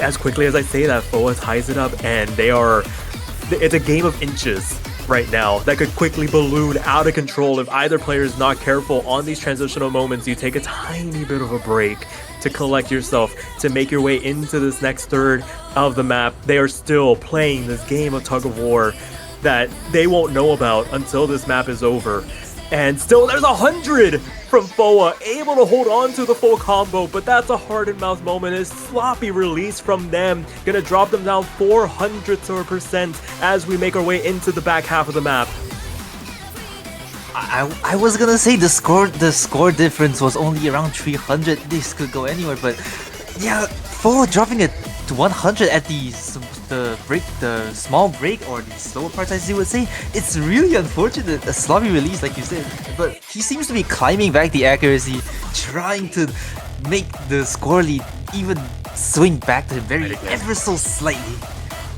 as quickly as I say that, FOA ties it up, and it's a game of inches right now that could quickly balloon out of control if either player is not careful. On these transitional moments, you take a tiny bit of a break to collect yourself, to make your way into this next third of the map. They are still playing this game of tug of war that they won't know about until this map is over. And still, there's 100 from FOA, able to hold on to the full combo, but that's a hard and mouth moment. A sloppy release from them, gonna drop them down 400% as we make our way into the back half of the map. I was gonna say the score difference was only around 300. This could go anywhere, but yeah, FOA dropping it to 100 at the small break, or the slower parts as you would say. It's really unfortunate, a sloppy release like you said, but he seems to be climbing back the accuracy, trying to make the score lead even swing back to him ever so slightly.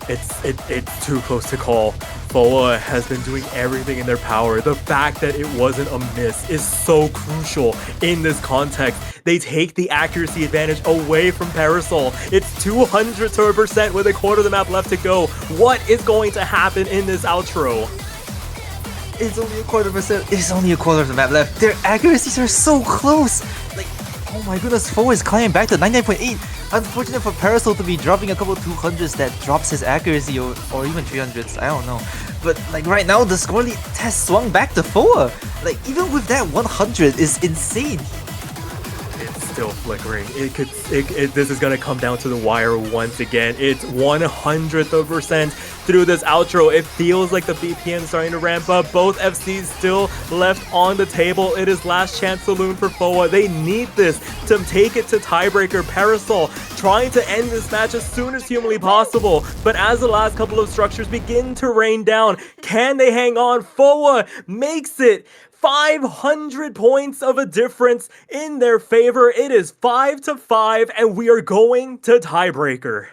It's too close to call. FOA has been doing everything in their power. The fact that it wasn't a miss is so crucial in this context. They take the accuracy advantage away from Parasol. It's 200% with a quarter of the map left to go. What is going to happen in this outro? It's only a quarter percent. It's only a quarter of the map left. Their accuracies are so close. Like, oh my goodness, FOA is climbing back to 99.8. Unfortunate for Parasol to be dropping a couple 200s that drops his accuracy, or even 300s, I don't know. But like right now, the score lead has swung back to FOA. Like even with that 100 is insane. It's still flickering. This is gonna come down to the wire once again. It's 100% through this outro. It feels like the BPM is starting to ramp up. Both FCs still left on the table. It is last chance saloon for FOA. They need this to take it to tiebreaker. Parasol trying to end this match as soon as humanly possible. But as the last couple of structures begin to rain down, can they hang on? FOA makes it 500 points of a difference in their favor. It is 5-5, and we are going to tiebreaker.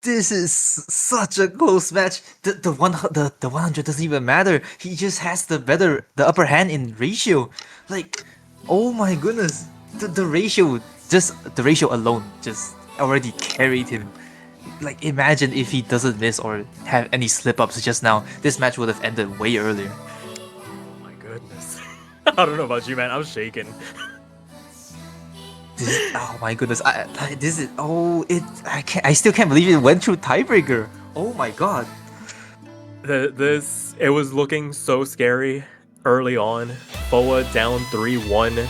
This is such a close match. The 100 doesn't even matter. He just has the upper hand in ratio. Like, oh my goodness, the ratio just the ratio alone just already carried him. Like, imagine if he doesn't miss or have any slip-ups just now, this match would have ended way earlier. Oh my goodness. I don't know about you, man. I'm shaking. Oh my goodness! I still can't believe it went through tiebreaker. Oh my god! It was looking so scary early on. FoA down 3-1,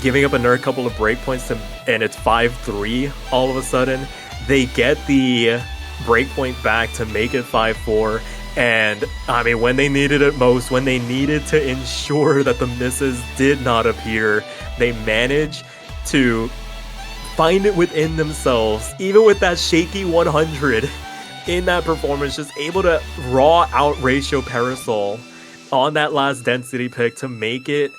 giving up another couple of breakpoints, and it's 5-3 all of a sudden. They get the breakpoint back to make it 5-4. And I mean, when they needed it most, when they needed to ensure that the misses did not appear, they managed to find it within themselves, even with that shaky 100 in that performance, just able to raw out ratio Parasol on that last density pick to make it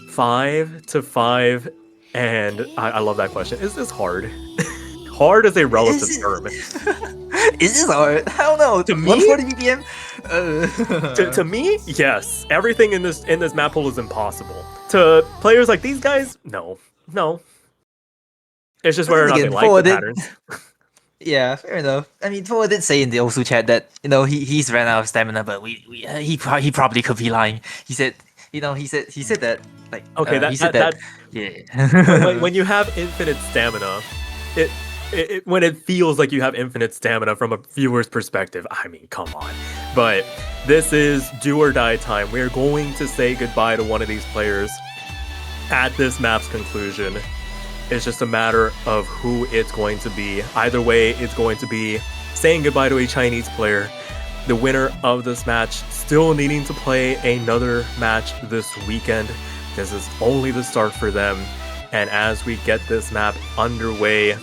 5-5. And I love that question. Is this hard? Hard is a relative term. Is this hard? I don't know. To me, 140 BPM. To me, yes. Everything in this map pool is impossible. To players like these guys, no. It's just whether or not they like the patterns. Yeah, fair enough. I mean, FoA did say in the Osu chat that he's ran out of stamina, but he probably could be lying. He said that like okay yeah. when you have infinite stamina, when it feels like you have infinite stamina from a viewer's perspective, I mean, come on. But this is do or die time. We're going to say goodbye to one of these players at this map's conclusion. It's just a matter of who it's going to be. Either way, it's going to be saying goodbye to a Chinese player. The winner of this match still needing to play another match this weekend. This is only the start for them. And as we get this map underway,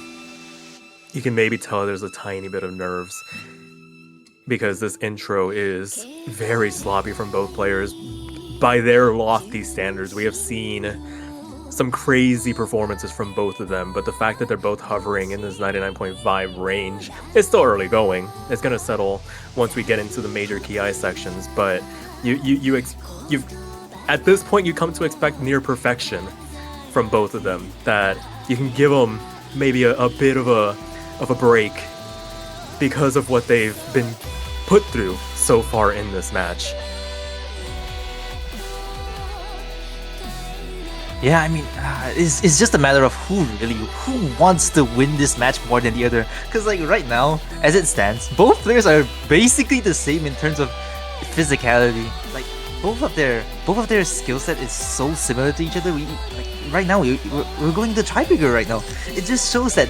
you can maybe tell there's a tiny bit of nerves because this intro is very sloppy from both players. By their lofty standards, we have seen some crazy performances from both of them, but the fact that they're both hovering in this 99.5 range, it's still early going. It's gonna settle once we get into the major KI sections, but you've at this point you come to expect near perfection from both of them. That you can give them maybe a bit of a break because of what they've been put through so far in this match. Yeah, I mean, it's just a matter of who wants to win this match more than the other. Because like right now, as it stands, both players are basically the same in terms of physicality. Like both of their skill set is so similar to each other. Right now we're going to tiebreaker right now. It just shows that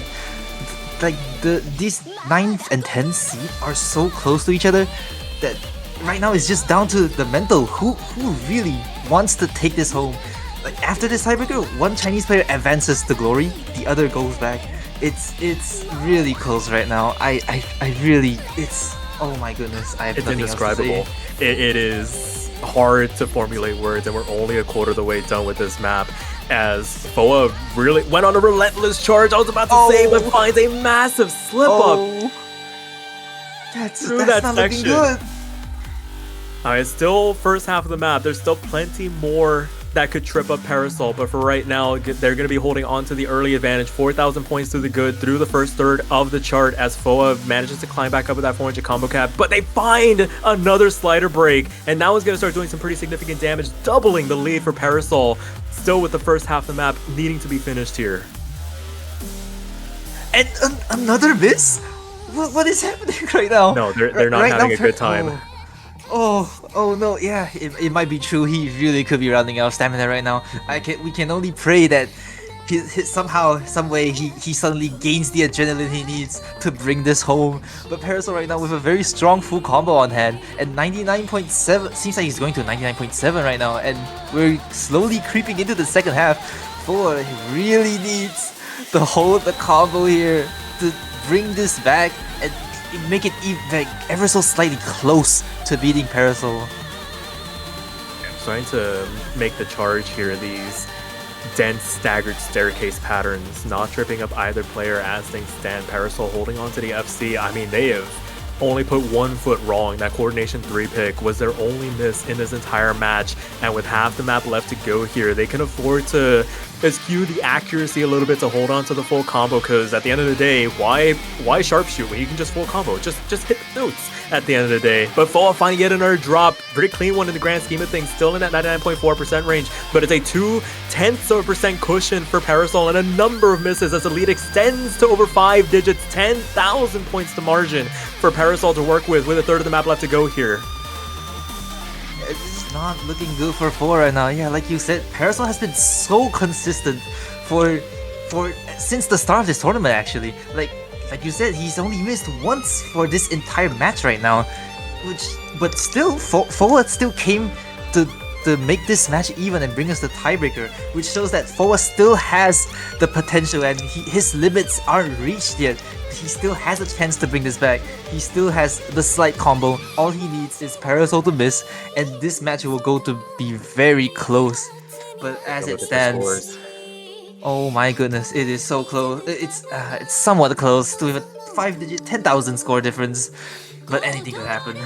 like these 9th and 10th seed are so close to each other that right now it's just down to the mental. Who really wants to take this home? Like after this tiebreaker, one Chinese player advances to glory, the other goes back. It's really close right now. It's oh my goodness. It's indescribable. It is hard to formulate words, and we're only a quarter of the way done with this map. As FoA really went on a relentless charge. I was about to say, but finds a massive slip up. That's that not section. looking good. It's still first half of the map. There's still plenty more that could trip up Parasol, but for right now, they're going to be holding on to the early advantage. 4,000 points to the good through the first third of the chart as FoA manages to climb back up with that 400 combo cap, but they find another slider break, and now it's going to start doing some pretty significant damage, doubling the lead for Parasol, still with the first half of the map needing to be finished here. And another miss? What is happening right now? No, they're not having a good time. Oh no, yeah, it might be true. He really could be running out of stamina right now. We can only pray that somehow, some way, he suddenly gains the adrenaline he needs to bring this home. But Parasol right now with a very strong full combo on hand, and 99.7, seems like he's going to 99.7 right now, and we're slowly creeping into the second half. FoA really needs to hold the combo here to bring this back and make it even ever so slightly close to beating Parasol. I'm trying to make the charge here. These dense staggered staircase patterns not tripping up either player as things stand. Parasol holding on to the FC. I mean, they have only put 1 foot wrong. That coordination 3 pick was their only miss in this entire match, and with half the map left to go here, they can afford to eschew the accuracy a little bit to hold on to the full combo, because at the end of the day, why sharpshoot when you can just full combo? Just hit the notes at the end of the day. But Foa finally get another drop. Pretty clean one in the grand scheme of things, still in that 99.4% range, but it's a 0.2% cushion for Parasol and a number of misses as the lead extends to over 5 digits, 10,000 points to margin for Parasol to work with a third of the map left to go here. It's not looking good for 4 right now. Yeah, like you said, Parasol has been so consistent for since the start of this tournament actually. Like you said, he's only missed once for this entire match right now, but still, Foa still came to make this match even and bring us the tiebreaker, which shows that Foa still has the potential and his limits aren't reached yet. He still has a chance to bring this back. He still has the slight combo. All he needs is Parasol to miss, and this match will go to be very close. But as it stands, oh my goodness, it is so close. It's somewhat close to even 5-digit 10,000 score difference, but anything could happen.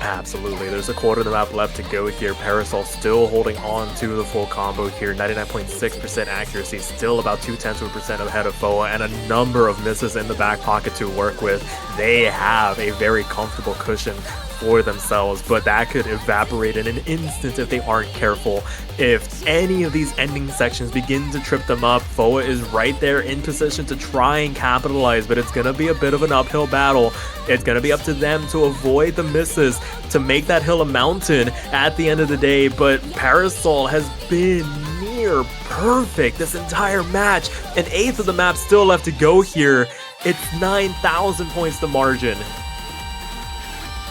Absolutely, there's a quarter of the map left to go here. Parasol still holding on to the full combo here, 99.6% accuracy, still about 0.2% ahead of Foa, and a number of misses in the back pocket to work with. They have a very comfortable cushion for themselves, but that could evaporate in an instant if they aren't careful. If any of these ending sections begin to trip them up, Foa is right there in position to try and capitalize, but it's gonna be a bit of an uphill battle. It's gonna be up to them to avoid the misses, to make that hill a mountain at the end of the day. But Parasol has been near perfect this entire match. An eighth of the map still left to go here. It's 9,000 points to margin.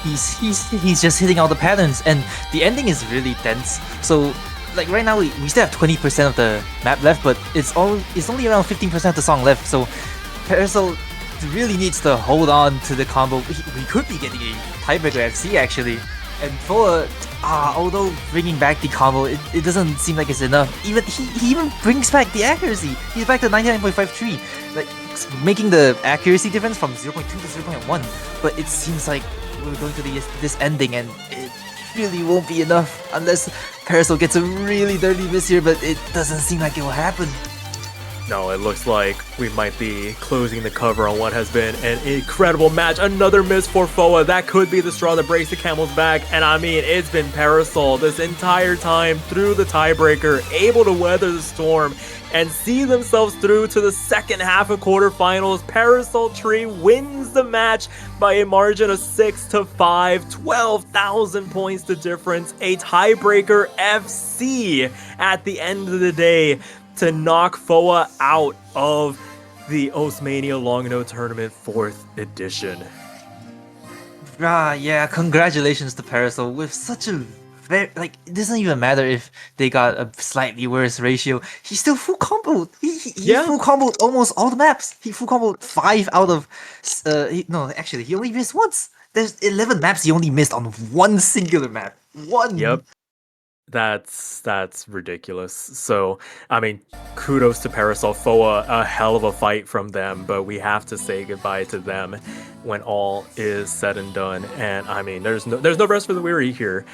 He's just hitting all the patterns, and the ending is really dense. So like right now we still have 20% of the map left, but it's only around 15% of the song left. So Parasol really needs to hold on to the combo. We could be getting a tiebreaker FC actually, and Foa, although bringing back the combo, it doesn't seem like it's enough. Even he even brings back the accuracy. He's back to 99.53, like making the accuracy difference from 0.2 to 0.1. But it seems like we're going to this ending, and it really won't be enough unless Parasol gets a really dirty miss here, but it doesn't seem like it will happen. No, it looks like we might be closing the cover on what has been an incredible match. Another miss for Foa. That could be the straw that breaks the camel's back. And I mean, it's been Parasol this entire time through the tiebreaker, able to weather the storm and see themselves through to the second half of quarterfinals. ParasolTree wins the match by a margin of 6-5, 12,000 points to difference. A tiebreaker FC at the end of the day to knock Foa out of the Osmania Long No Tournament 4th edition. Yeah, congratulations to Parasol with such a very, like, it doesn't even matter if they got a slightly worse ratio. He still full comboed. He full comboed almost all the maps. He full comboed 5 out of no, actually he only missed once. There's 11 maps he only missed on one singular map. One. Yep. That's ridiculous. So, I mean, kudos to Parasol. Foa, a hell of a fight from them, but we have to say goodbye to them when all is said and done. And I mean, there's no rest for the weary here.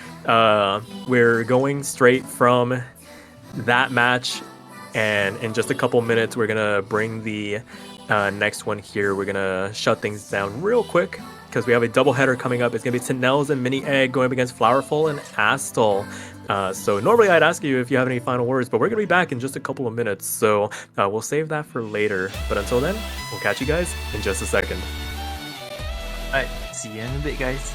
We're going straight from that match, and in just a couple minutes, we're gonna bring the next one here. We're gonna shut things down real quick, because we have a doubleheader coming up. It's going to be Tenels and Mini Egg going up against Flowerful and Astal. So normally I'd ask you if you have any final words, but we're going to be back in just a couple of minutes. So we'll save that for later. But until then, we'll catch you guys in just a second. Alright, see you in a bit, guys.